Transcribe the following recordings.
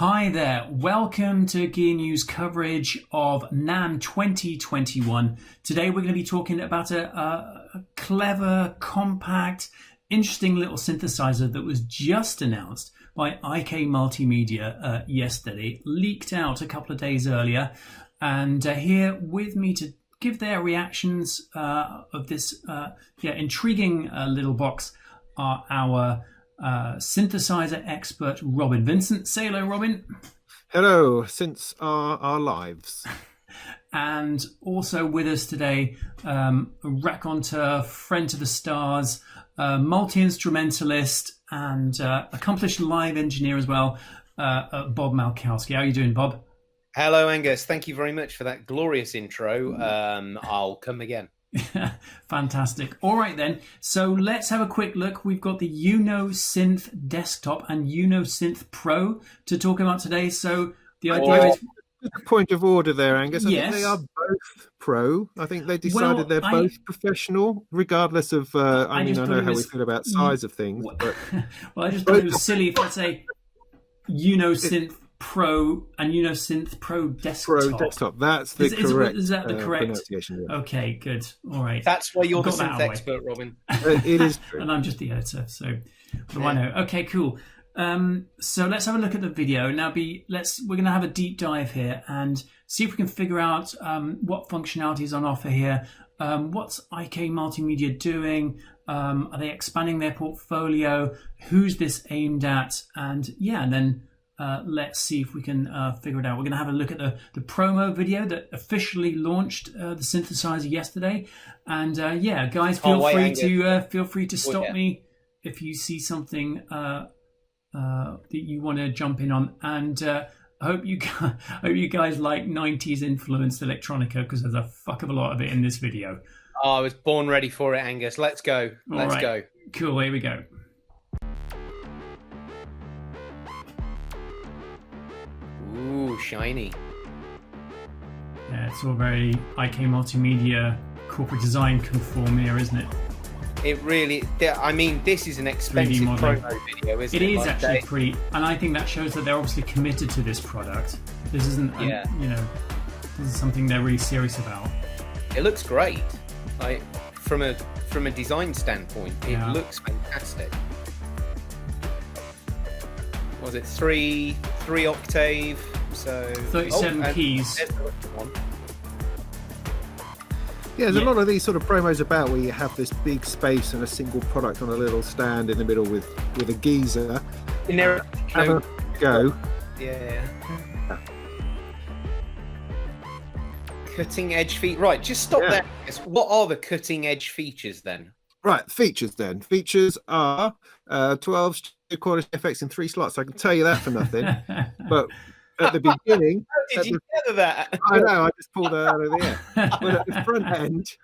Hi there, welcome to Gear News coverage of NAMM 2021. Today we're going to be talking about a clever, compact, interesting little synthesizer that was just announced by IK Multimedia yesterday, leaked out a couple of days earlier, and here with me to give their reactions of this intriguing little box are our synthesizer expert Robin Vincent. Say hello, Robin. Hello, since our lives. And also with us today, a raconteur, friend to the stars, multi-instrumentalist, and accomplished live engineer as well, Bob Malkowski. How are you doing, Bob? Hello, Angus. Thank you very much for that glorious intro. I'll come again. Fantastic. All right then, so let's have a quick look. We've got the UNO Synth Desktop and UNO Synth Pro to talk about today. So the idea is... Point of order there, Angus. I Yes. think they are both pro. I think they decided they're both professional, regardless of, I know how we feel about size of things. But well, I just thought it was silly if let's say UNO Synth Pro and UNO Synth Pro Desktop. Pro Desktop, that's the correct is that the correct pronunciation. Yeah. Okay, good. All right. That's why you're the synth expert, Robin. It is true. And I'm just the editor, so what do I know? Okay, cool. So let's have a look at the video. Now we're going to have a deep dive here and see if we can figure out what functionality is on offer here. What's IK Multimedia doing? Are they expanding their portfolio? Who's this aimed at? And then let's see if we can figure it out. We're going to have a look at the promo video that officially launched the synthesizer yesterday. And guys, feel free to stop me if you see something that you want to jump in on. And I hope you guys like 90s influenced electronica, because there's a fuck of a lot of it in this video. Oh, I was born ready for it, Angus. Let's go. Let's go. Cool. Here we go. Ooh, shiny. Yeah, it's all very IK Multimedia corporate design conform here, isn't it? It really, I mean, this is an expensive promo video, isn't it? It is actually pretty, and I think that shows that they're obviously committed to this product. This isn't, this is something they're really serious about. It looks great. Like from a design standpoint, it looks fantastic. Was it three octave? So 37 keys. Yeah, there's a lot of these sort of promos about where you have this big space and a single product on a little stand in the middle with a geezer. In there, have a go. Yeah. Cutting edge feet. Right, just stop there. What are the cutting edge features then? Right, features then. Features are 12 studio effects in 3 slots. I can tell you that for nothing. But at the beginning... How did you gather that? I know, I just pulled it out of the air. But at the front end,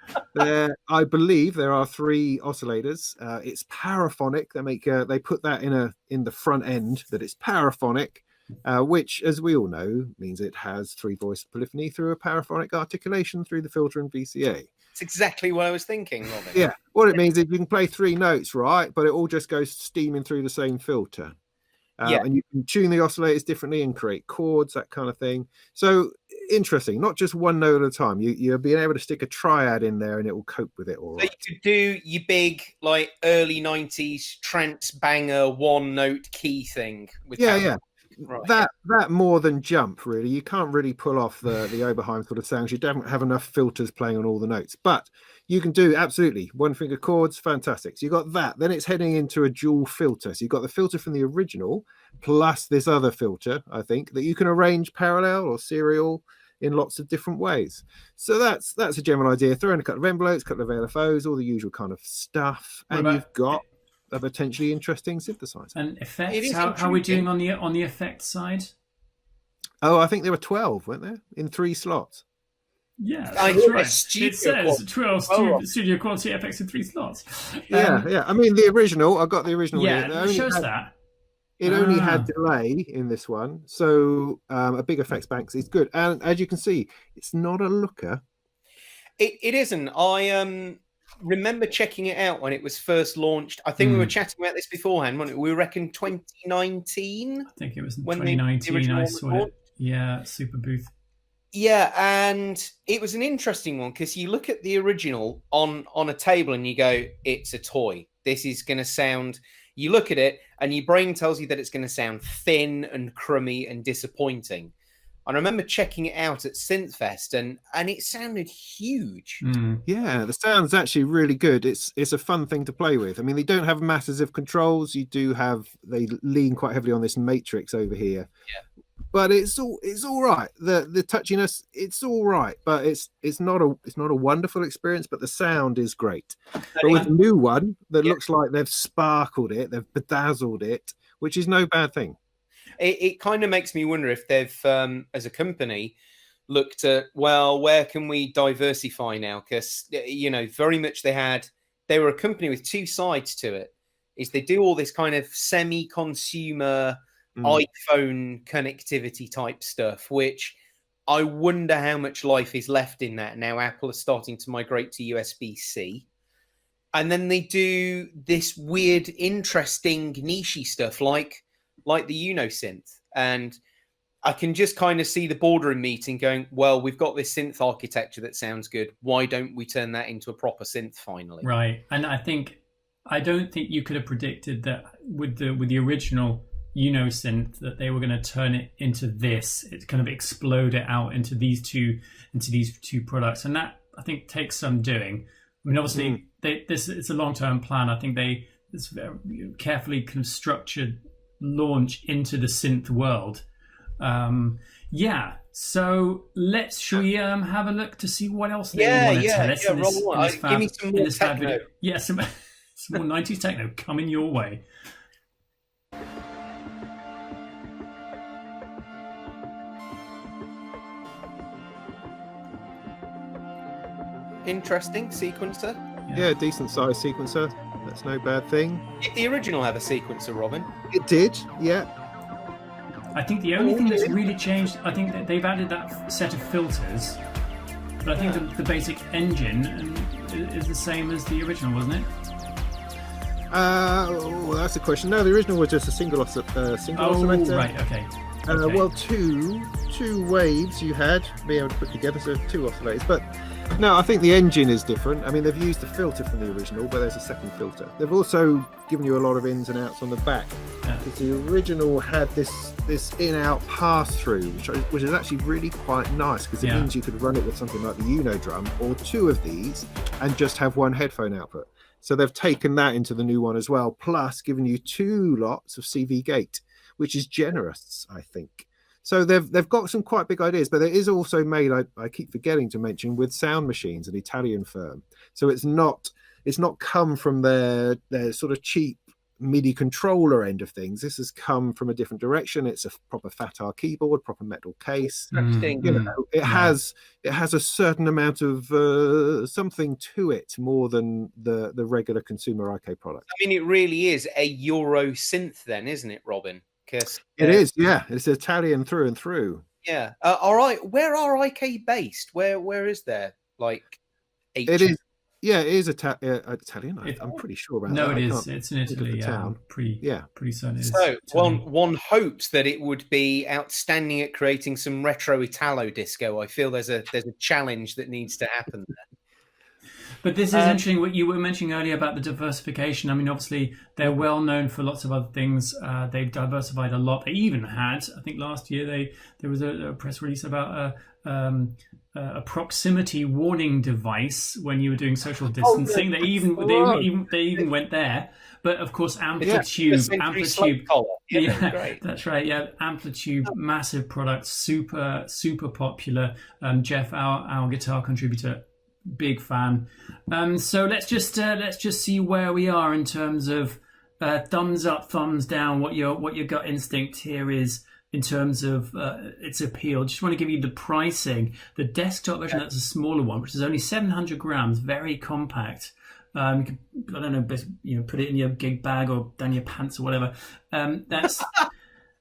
I believe there are 3 oscillators. It's paraphonic. They put that in the front end, that it's paraphonic, which, as we all know, means it has 3-voice polyphony through a paraphonic articulation through the filter and VCA. It's exactly what I was thinking, Robin. Yeah, what it means is you can play 3 notes, right? But it all just goes steaming through the same filter. And you can tune the oscillators differently and create chords, that kind of thing. So interesting, not just one note at a time. You're being able to stick a triad in there and it will cope with it all right. So you could do your big, like, early 90s trance banger 1-note key thing. With Right. That more than jump, really. You can't really pull off the Oberheim sort of sounds. You don't have enough filters playing on all the notes. But you can do absolutely 1-finger chords, fantastic. So you got that. Then it's heading into a dual filter. So you've got the filter from the original plus this other filter, I think, that you can arrange parallel or serial in lots of different ways. So that's a general idea. Throw in a couple of envelopes, a couple of LFOs, all the usual kind of stuff, and you've got a potentially interesting synthesizer. And effects, how are we doing on the effects side? Oh, I think there were 12, weren't there, in 3 slots? Yeah, that's right. It says 12 studio quality effects in 3 slots. Yeah. I mean, the original. I got the original. Yeah, it shows that. It only had delay in this one, so a big effects bank is good. And as you can see, it's not a looker. It isn't. remember checking it out when it was first launched. I think we were chatting about this beforehand, wasn't it? We reckon 2019. I think it was when 2019. I saw it. Yeah, Super Booth. Yeah, and it was an interesting one because you look at the original on a table and you go, it's a toy. This is going to sound, you look at it and your brain tells you that it's going to sound thin and crummy and disappointing. I remember checking it out at Synthfest and it sounded huge. Yeah, the sound's actually really good. It's a fun thing to play with. I mean, they don't have masses of controls. They lean quite heavily on this matrix over here. Yeah. But it's all right. The touchiness, it's all right, but it's not a wonderful experience. But the sound is great. But with the new one, that looks like they've sparkled it, they've bedazzled it, which is no bad thing. It kind of makes me wonder if they've, as a company, looked at, well, where can we diversify now? Because very much they were a company with two sides to it. Is they do all this kind of semi-consumer iPhone connectivity type stuff, which I wonder how much life is left in that now. Apple is starting to migrate to USB-C, and then they do this weird, interesting, niche stuff like the UNO synth. And I can just kind of see the boardroom meeting going, well, we've got this synth architecture that sounds good. Why don't we turn that into a proper synth finally? Right. And I don't think you could have predicted that with the original UNO synth that they were going to turn it into this. It kind of explode it out into these two products. And that, I think, takes some doing. I mean, obviously, it's a long-term plan. I think it's very carefully kind of structured launch into the synth world. So should we have a look to see what else they want to tell us give me some more techno. Video? Yeah, some more 90s techno coming your way. Interesting sequencer. Yeah, decent sized sequencer. That's no bad thing. Did the original have a sequencer, Robin? It did, yeah. I think the only thing that's really changed, I think that they've added that set of filters, but I think the basic engine is the same as the original, wasn't it? Well, that's a question. No, the original was just a single oscillator. Right, okay. Well, two waves you had to be able to put together, so two oscillators. But no, I think the engine is different. I mean, they've used the filter from the original, but there's a second filter. They've also given you a lot of ins and outs on the back. Because the original had this in-out pass-through, which is actually really quite nice, because it means you could run it with something like the UNO drum or two of these and just have one headphone output. So they've taken that into the new one as well, plus given you two lots of CV gate, which is generous, I think. So they've got some quite big ideas, but it is also made, I keep forgetting to mention, with Sound Machines, an Italian firm. So it's not come from their sort of cheap MIDI controller end of things. This has come from a different direction. It's a proper FAT-R keyboard, proper metal case. It has a certain amount of something to it, more than the regular consumer IK product. I mean, it really is a Euro synth then, isn't it, Robin? Because it is, yeah. It's Italian through and through. Yeah. All right. Where are IK based? Where is there like? It is. Yeah, it is Italian. I'm pretty sure about that. No, it is. It's in Italy. Pretty certain. So one hopes that it would be outstanding at creating some retro Italo disco. I feel there's a challenge that needs to happen there. But this is interesting what you were mentioning earlier about the diversification. I mean, obviously, they're well known for lots of other things. They've diversified a lot. They even had, I think last year, there was a press release about a proximity warning device when you were doing social distancing. They even went there. But of course, Amplitude. Yeah, that's right. Yeah, Amplitude, massive product, super popular. Jeff, our guitar contributor, big fan. So let's just see where we are in terms of thumbs up, thumbs down. What your gut instinct here is in terms of its appeal. Just want to give you the pricing. The desktop version, that's a smaller one, which is only 700 grams, very compact. You can, I don't know, put it in your gig bag or down your pants or whatever. That's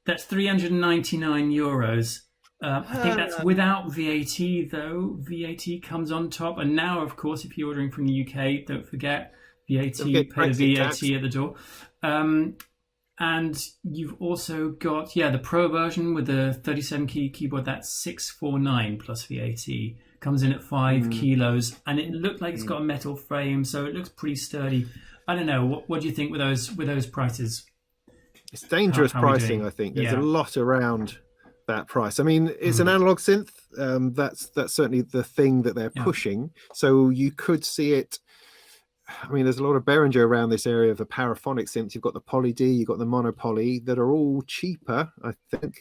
399 euros. I think that's without VAT, though. VAT comes on top. And now, of course, if you're ordering from the UK, don't forget VAT, pay the VAT at the door. And you've also got, the Pro version with the 37-key keyboard. That's 649 plus VAT. Comes in at 5 kilos. And it looked like it's got a metal frame, so it looks pretty sturdy. I don't know. What do you think with those prices? It's dangerous pricing, I think. There's a lot around that price. I mean, it's an analog synth. That's certainly the thing that they're pushing. So you could see it. I mean, there's a lot of Behringer around this area of the paraphonic synths. You've got the Poly D, you've got the Monopoly that are all cheaper, I think,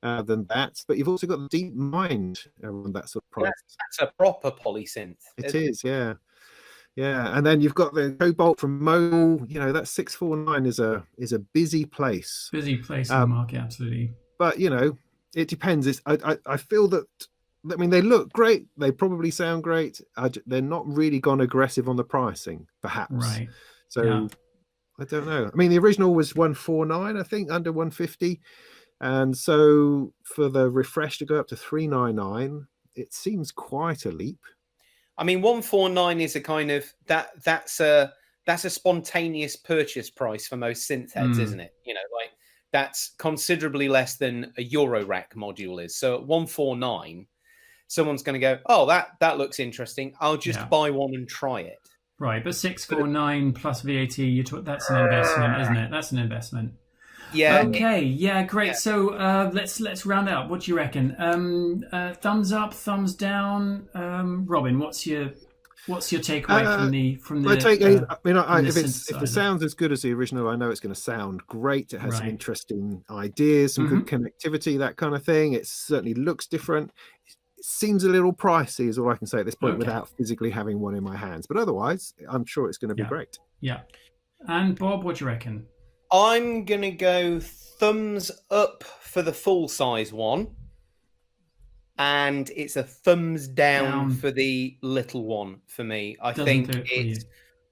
than that. But you've also got the Deep Mind around that sort of price. That's a proper poly synth. It is, yeah. Yeah, and then you've got the Cobalt from Mo. That 649 is a busy place. Busy place in the market, absolutely. But it depends. I feel that. I mean, they look great. They probably sound great. They're not really gone aggressive on the pricing, perhaps. Right. So I don't know. I mean, the original was 149, I think, under 150, and so for the refresh to go up to 399, it seems quite a leap. I mean, 149 is a kind of that's a spontaneous purchase price for most synth heads, isn't it? Like that's considerably less than a Eurorack module is. So at 149, someone's going to go, oh, that looks interesting. I'll just buy one and try it. Right, but 649 plus VAT, that's an investment, isn't it? That's an investment. Yeah. Okay. Yeah. Great. Yeah. So let's round out. What do you reckon? Thumbs up, thumbs down. Robin, what's your takeaway from the? My take. If it sounds as good as the original, I know it's going to sound great. It has some interesting ideas, some good connectivity, that kind of thing. It certainly looks different. It seems a little pricey, is all I can say at this point, without physically having one in my hands. But otherwise, I'm sure it's going to be great. Yeah. And Bob, what do you reckon? I'm going to go thumbs up for the full-size one. And it's a thumbs down for the little one for me. I think it's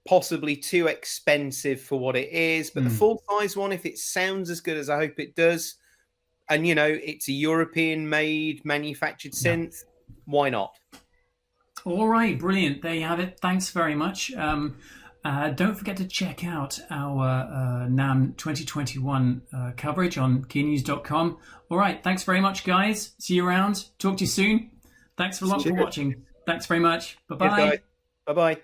possibly too expensive for what it is. But the full-size one, if it sounds as good as I hope it does, and, it's a European-made, manufactured synth, why not? All right, brilliant. There you have it. Thanks very much. Don't forget to check out our NAMM 2021 coverage on keynews.com. All right, thanks very much, guys. See you around. Talk to you soon. Thanks a lot for watching. Thanks very much. Bye-bye. Bye-bye.